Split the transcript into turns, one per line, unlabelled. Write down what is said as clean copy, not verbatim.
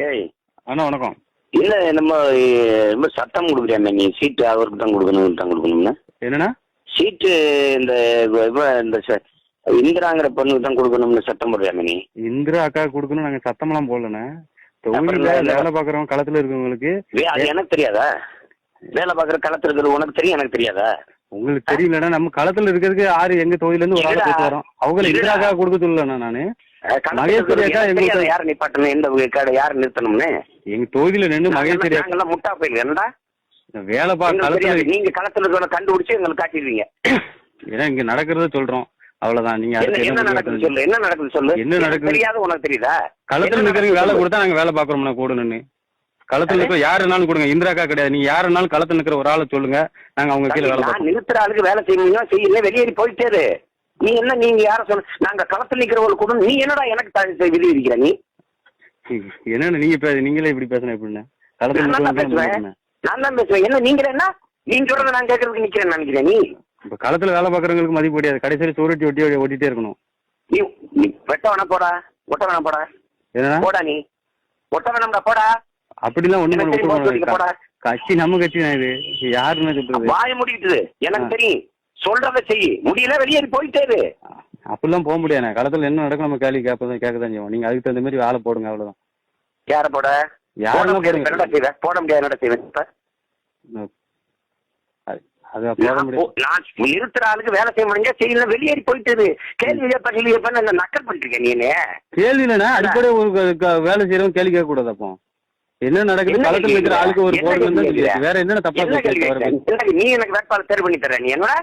ஏய்
அண்ணா வணக்கம்.
இல்லை நம்ம சட்டம் கொடுக்குறியாமே நீ சீட்டு அவருக்கு தான் கொடுக்கணும் தான் கொடுக்கணும்னா
என்னண்ணா
சீட்டு இந்த இந்த இந்திராங்கிற பொண்ணுக்கு தான் கொடுக்கணும்னு சட்டம் போடுறியாமே நீ?
இந்திரா அக்கா கொடுக்கணும் நாங்கள் சத்தமெல்லாம் போடலண்ணே. தொழில வேலை பார்க்குறவங்க களத்தில் இருக்கவங்களுக்கு
அது எனக்கு தெரியாதா? வேலை பார்க்குற களத்தில் இருக்கிறது உனக்கு தெரியும் எனக்கு தெரியாதா?
உங்களுக்கு தெரியலண்ணா, நம்ம களத்தில் இருக்கிறதுக்கு ஆறு எங்க தொழிலேருந்து ஒரு ஆள் போயிட்டு வரோம். அவங்க இந்திரா அக்கா கொடுக்க சொல்லலண்ணா. நான் மகேஸ்வரி அக்கா எங்களுக்கு
யார் நிப்பாட்டணும், எந்த யார் நிறுத்தணும்னு
எங்க தொகுதியில நின்று மகேஸ்வரி
அக்கா முட்டா போயிருக்கு. என்னடா
வேலை பார்க்க
நீங்க களத்தில் இருக்கிற கண்டுபிடிச்சு எங்களுக்கு காட்டிடுவீங்க.
ஏன்னா இங்க நடக்கிறத சொல்றோம், அவ்வளவுதான். நீங்க
என்ன நடக்குது சொல்லு, என்ன நடக்குது சொல்லு.
என்ன நடக்குது
தெரியாது உனக்கு தெரியுதா?
களத்துல நிக்கிறவங்க வேலை கொடுத்தா நாங்க வேலை பாக்குறோம்னா கூடணுன்னு களத்துல நிற்க யாருனாலும் கொடுங்க. இந்திராக்கா கிடையாது, நீங்க யாருனாலும் களத்துல நிக்கிற ஒரு ஆளை சொல்லுங்க, நாங்க அவங்க கீழே வேலை பார்ப்போம்.
நிறுத்துற ஆளுக்கு வேலை செய்யணும், செய்யல வெளியேறி போயிட்டே. நீ என்ன நீங்க யார சொல்ல நாங்க களத்துல நிக்கிறவங்களுக்கு கூட நீ என்னடா எனக்கு விதி விதிக்கிற? நீ
என்னன்னு நீங்களே இப்படி பேசணும் எப்படின்னா? களத்துல
நான் தான் பேசுவேன். என்ன நீங்க என்ன நீங்க சொல்றத நான் கேட்கறதுக்கு நிக்கிறேன்னு நினைக்கிறேன். நீ
இப்ப களத்துல வேலை பாக்குறவங்களுக்கு மதிப்பு கிடையாது, கடைசியில் சூரட்டி ஒட்டிட்டே இருக்கணும்.
நீ வெட்ட வேணா போடா, ஒட்ட வேணா போடா. என்ன போடா, நீ ஒட்ட வேணாம்டா போடா.
அப்படிலாம் ஒண்ணு கட்சி நம்ம கட்சி தான் இது. யாருன்னு சொல்றது?
வாய முடிக்கிட்டு எனக்கு தெரியும், சொல்றத செய்ய முடியல வெளியேறி போயிட்டே.
அப்படிலாம் போக முடியாது. களத்துல என்ன நடக்கும் நம்ம கேள்வி கேட்கதான் செய்வோம். நீங்க அதுக்கு தகுந்த மாதிரி வேலை போடுங்க, அவ்வளவுதான்.
யார போட? யாரும் போட முடியாது. என்னடா செய்வேன் நிறுத்துற ஆளுக்கு வேலை செய்ய முடிஞ்சா செய்யல, வெளியேறி போயிட்டு கேள்வி கேட்ப நக்கல் பண்ணிருக்க. நீ
கேள்வி இல்லைன்னா அடிப்படை ஒரு வேலை செய்யறவங்க கேள்வி கேட்க கூடாது. அப்போ என்ன நடக்குது? களத்துல இருக்கிற ஆளுக்கு ஒரு போர்டு வேற என்னென்ன தப்பா
நீ எனக்கு வேட்பாளர் தேர்வு பண்ணி தர்ற? நீ என்னடா